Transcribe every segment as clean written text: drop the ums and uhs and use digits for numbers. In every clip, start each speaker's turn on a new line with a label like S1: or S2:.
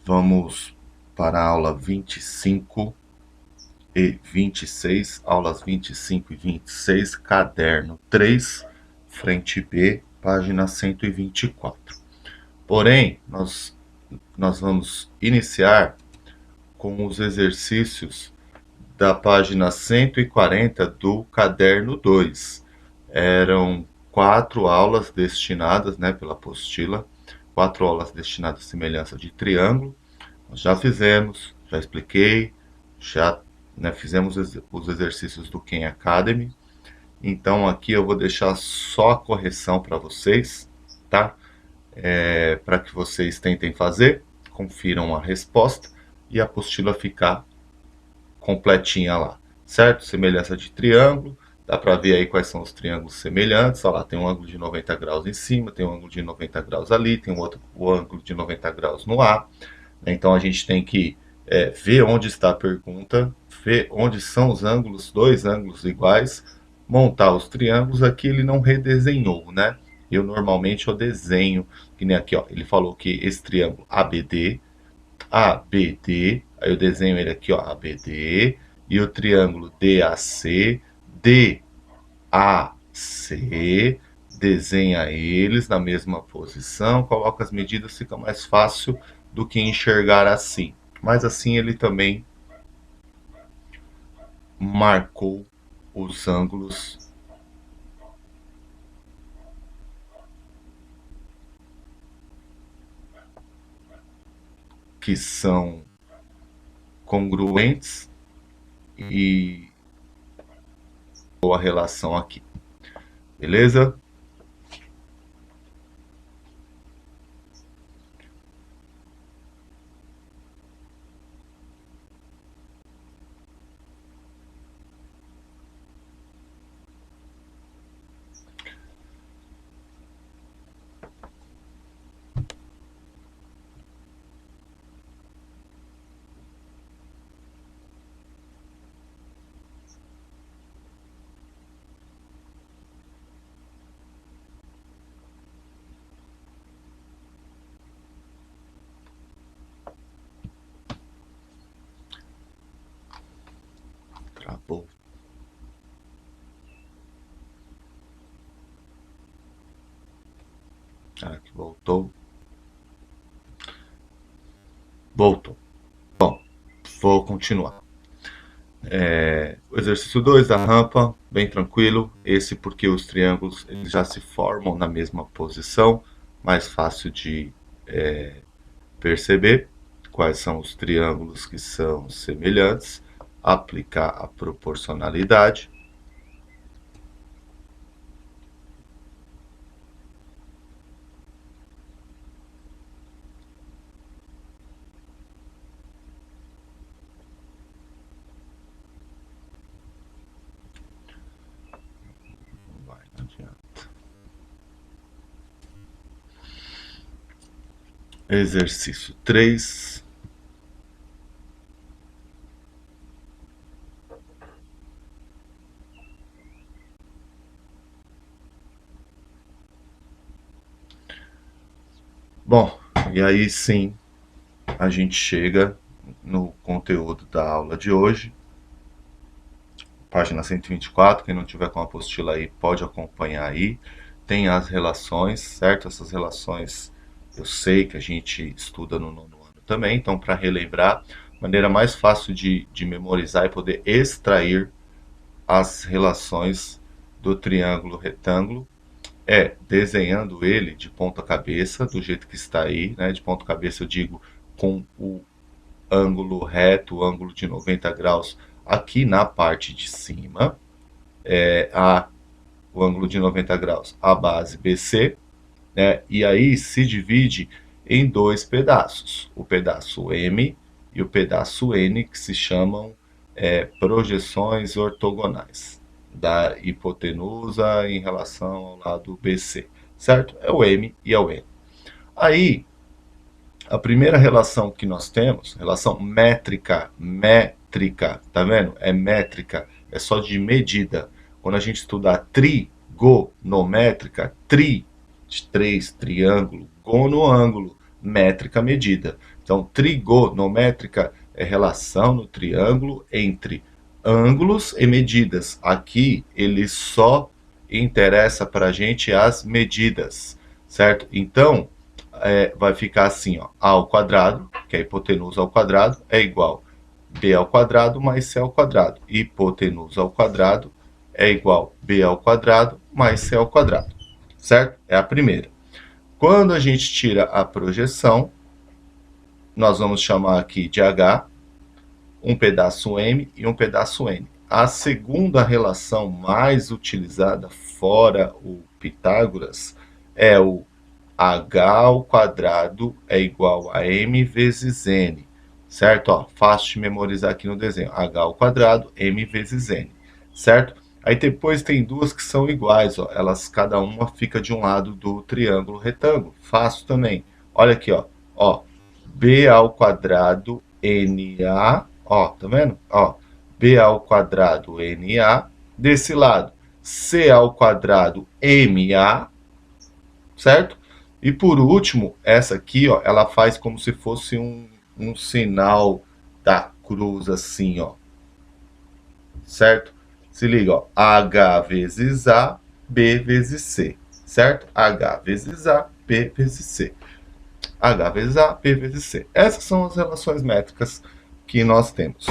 S1: Vamos para a aula 25 e 26, aulas 25 e 26, caderno 3, frente B, página 124. Porém, nós vamos iniciar com os exercícios da página 140 do caderno 2. Eram 4 aulas destinadas, pela apostila, 4 aulas destinadas à semelhança de triângulo. Nós já fizemos, já expliquei, já fizemos os exercícios do Khan Academy. Então aqui eu vou deixar só a correção para vocês, tá? Para que vocês tentem fazer, confiram a resposta e a apostila ficar completinha lá, certo? Semelhança de triângulo, dá para ver aí quais são os triângulos semelhantes. Olha lá, tem um ângulo de 90 graus em cima, tem um ângulo de 90 graus ali, tem o ângulo de 90 graus no A. Então a gente tem que ver onde está a pergunta, ver onde são os ângulos, dois ângulos iguais, montar os triângulos. Aqui ele não redesenhou, né? Eu normalmente desenho, que nem aqui, ó, ele falou que esse triângulo ABD, aí eu desenho ele aqui, ó, ABD, e o triângulo DAC, DAC, desenha eles na mesma posição, coloca as medidas, fica mais fácil do que enxergar assim. Mas assim ele também marcou os ângulos que são congruentes e a relação aqui. Beleza? Travou. Aqui voltou. Voltou. Bom, vou continuar. O exercício 2 da rampa, bem tranquilo. Esse porque os triângulos eles já se formam na mesma posição, mais fácil de perceber quais são os triângulos que são semelhantes, aplicar a proporcionalidade. Não adianta. Exercício 3. Bom, e aí sim a gente chega no conteúdo da aula de hoje. Página 124, quem não tiver com a apostila aí pode acompanhar aí. Tem as relações, certo? Essas relações eu sei que a gente estuda no nono ano também, então para relembrar, a maneira mais fácil de memorizar e poder extrair as relações do triângulo retângulo é desenhando ele de ponta cabeça, do jeito que está aí, né? De ponta cabeça eu digo com o ângulo reto, o ângulo de 90 graus aqui na parte de cima, o ângulo de 90 graus, a base BC, né? E aí se divide em dois pedaços, o pedaço M e o pedaço N, que se chamam projeções ortogonais da hipotenusa em relação ao lado BC, certo? É o M e é o N. Aí, a primeira relação que nós temos, relação métrica, tá vendo? É métrica, é só de medida. Quando a gente estudar trigonométrica, tri de 3, triângulo, gono, ângulo, métrica, medida. Então, trigonométrica é relação no triângulo entre ângulos e medidas. Aqui, ele só interessa para a gente as medidas, certo? Então, vai ficar assim, ó, a ao quadrado, que é a hipotenusa ao quadrado, é igual b ao quadrado mais c ao quadrado. Hipotenusa ao quadrado é igual b ao quadrado mais c ao quadrado, certo? É a primeira. Quando a gente tira a projeção, nós vamos chamar aqui de h, um pedaço m e um pedaço n. A segunda relação mais utilizada fora o Pitágoras é o h ao quadrado é igual a m vezes n, certo? Ó, fácil de memorizar aqui no desenho, h ao quadrado, m vezes n, certo? Aí depois tem duas que são iguais, ó, elas cada uma fica de um lado do triângulo retângulo, fácil também. Olha aqui, ó, b ao quadrado na, ó, tá vendo? Ó, b ao quadrado na, desse lado, c ao quadrado ma, certo? E por último, essa aqui, ó, ela faz como se fosse um sinal da cruz assim, ó, certo? Se liga, ó, h vezes a, b vezes c, certo? h vezes a, b vezes c. h vezes a, b vezes c. Essas são as relações métricas que nós temos.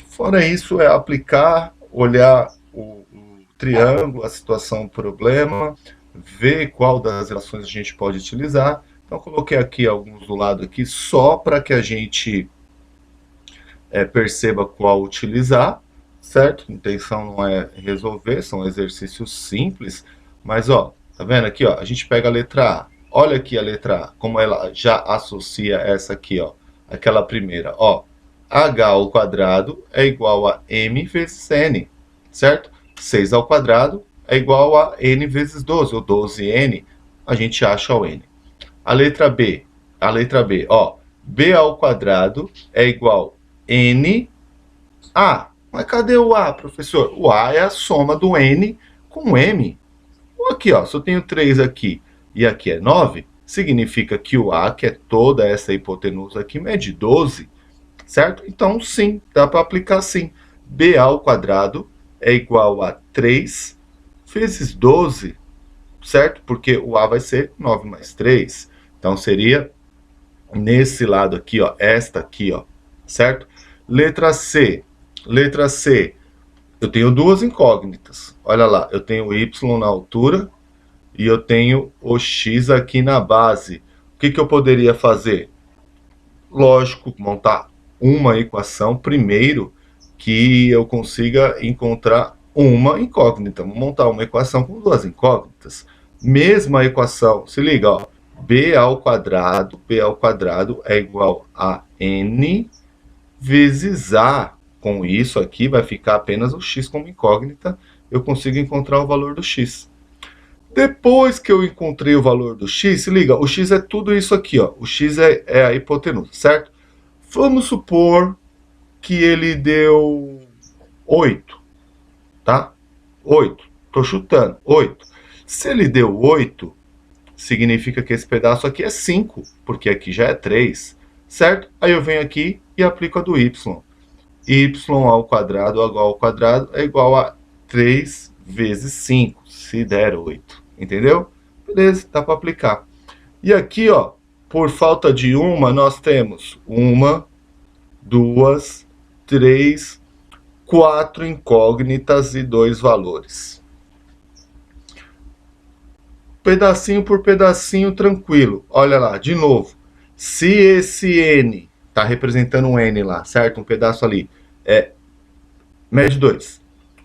S1: Fora isso, é aplicar, olhar o triângulo, a situação, o problema, ver qual das relações a gente pode utilizar. Então, coloquei aqui alguns do lado aqui, só para que a gente perceba qual utilizar, certo? A intenção não é resolver, são exercícios simples, mas, ó, tá vendo aqui, ó, a gente pega a letra A. Olha aqui a letra A, como ela já associa essa aqui, ó, aquela primeira, ó, h ao quadrado é igual a m vezes n, certo? 6 ao quadrado é igual a n vezes 12, ou 12n, a gente acha o n. A letra B, ó, b ao quadrado é igual a n a. Mas cadê o a, professor? O a é a soma do n com m. Aqui, ó, se eu tenho 3 aqui e aqui é 9, significa que o a, que é toda essa hipotenusa aqui, mede 12, certo? Então, sim, dá para aplicar sim. b ao quadrado é igual a 3 vezes 12, certo? Porque o a vai ser 9 mais 3. Então, seria nesse lado aqui, ó, esta aqui, ó, certo? Letra C. Letra C. Eu tenho duas incógnitas. Olha lá, eu tenho o y na altura e eu tenho o x aqui na base. O que eu poderia fazer? Lógico, montar uma equação primeiro que eu consiga encontrar uma incógnita. Vou montar uma equação com duas incógnitas. Mesma equação, se liga, ó, b ao quadrado é igual a n vezes a. Com isso aqui vai ficar apenas o x como incógnita, eu consigo encontrar o valor do x. Depois que eu encontrei o valor do x, se liga, o x é tudo isso aqui, ó. O x é a hipotenusa, certo? Vamos supor que ele deu 8, tá? 8, tô chutando, 8. Se ele deu 8, significa que esse pedaço aqui é 5, porque aqui já é 3, certo? Aí eu venho aqui e aplico a do y. Y ao quadrado é igual a 3 vezes 5, se der 8. Entendeu? Beleza, dá para aplicar. E aqui, ó, por falta de uma, nós temos 1, 2, 3, 4 incógnitas e 2 valores. Pedacinho por pedacinho, tranquilo. Olha lá, de novo. Se esse n está representando um n lá, certo? Um pedaço ali. Mede 2.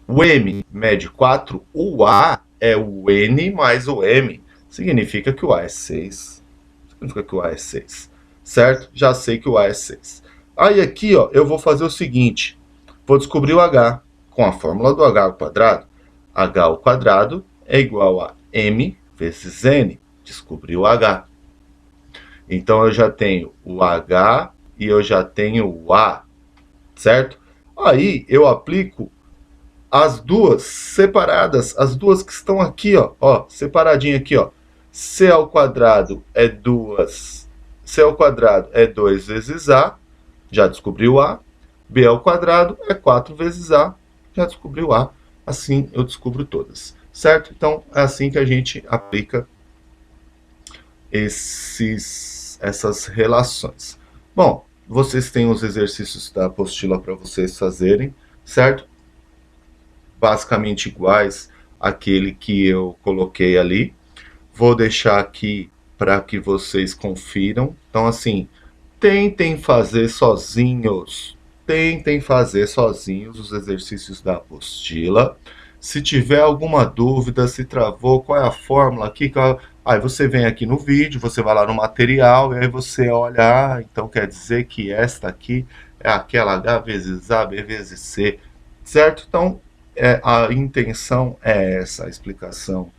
S1: O m mede 4. O a é o n mais o m. Significa que o a é 6. Significa que o a é 6. Certo? Já sei que o a é 6. Aí aqui, ó, eu vou fazer o seguinte. Vou descobrir o h com a fórmula do h ao quadrado. H ao quadrado é igual a m vezes n. Descobri o h. Então, eu já tenho o h e eu já tenho o a, certo? Aí, eu aplico as duas separadas, as duas que estão aqui, ó, separadinho aqui, ó. C ao quadrado é 2 C ao quadrado é 2 vezes A, já descobriu A. B ao quadrado é 4 vezes A, já descobriu A. Assim eu descubro todas, certo? Então é assim que a gente aplica essas relações. Bom, vocês têm os exercícios da apostila para vocês fazerem, certo? Basicamente iguais àquele que eu coloquei ali. Vou deixar aqui para que vocês confiram. Então, assim, tentem fazer sozinhos. Tentem fazer sozinhos os exercícios da apostila. Se tiver alguma dúvida, se travou, qual é a fórmula aqui? Aí você vem aqui no vídeo, você vai lá no material, e aí você olha, então quer dizer que esta aqui é aquela H vezes A, B vezes C, certo? Então, a intenção é essa, a explicação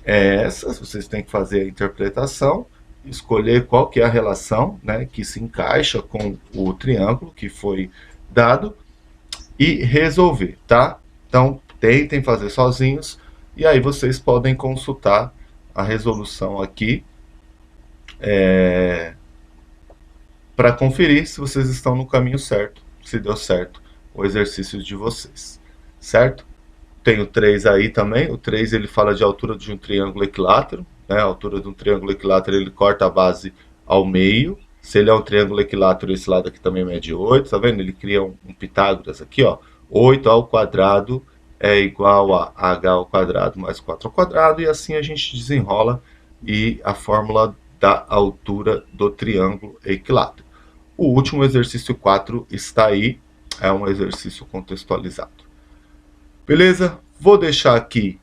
S1: é essa, vocês têm que fazer a interpretação, escolher qual que é a relação, né, que se encaixa com o triângulo que foi dado e resolver, tá? Então, tentem fazer sozinhos e aí vocês podem consultar a resolução aqui para conferir se vocês estão no caminho certo, se deu certo o exercício de vocês, certo? Tem o 3 aí também, o 3 ele fala de altura de um triângulo equilátero, né? A altura de um triângulo equilátero ele corta a base ao meio, se ele é um triângulo equilátero esse lado aqui também mede 8, tá vendo? Ele cria um Pitágoras aqui, ó, 8 ao quadrado é igual a h ao quadrado mais 4 ao quadrado, e assim a gente desenrola e a fórmula da altura do triângulo equilátero. O último exercício 4 está aí, é um exercício contextualizado. Beleza? Vou deixar aqui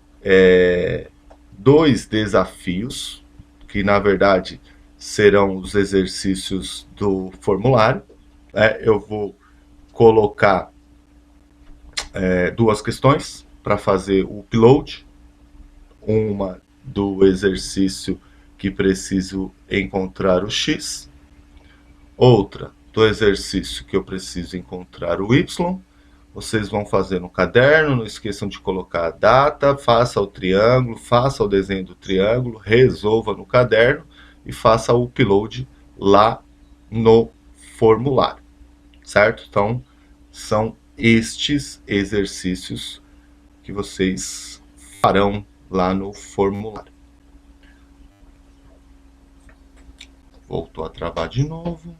S1: dois desafios, que na verdade serão os exercícios do formulário. Eu vou colocar duas questões para fazer o upload. Uma do exercício que preciso encontrar o x, outra do exercício que eu preciso encontrar o y. Vocês vão fazer no caderno, não esqueçam de colocar a data, faça o triângulo, faça o desenho do triângulo, resolva no caderno e faça o upload lá no formulário, certo? Então, são estes exercícios que vocês farão lá no formulário. Voltou a travar de novo.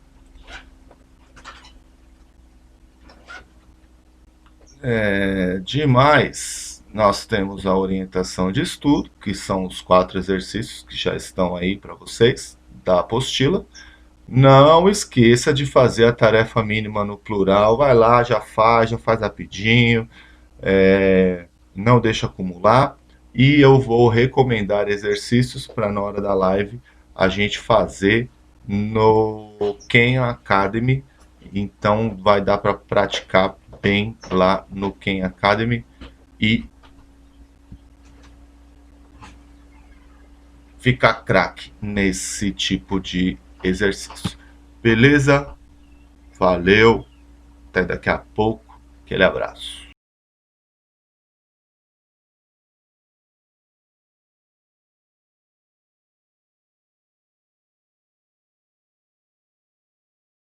S1: Demais, nós temos a orientação de estudo, que são os 4 exercícios que já estão aí para vocês, da apostila. Não esqueça de fazer a tarefa mínima no plural, vai lá, já faz rapidinho, não deixa acumular. E eu vou recomendar exercícios para na hora da live a gente fazer no Khan Academy, então vai dar para praticar bem lá no Khan Academy e ficar craque nesse tipo de exercício. Beleza? Valeu, até daqui a pouco, aquele abraço.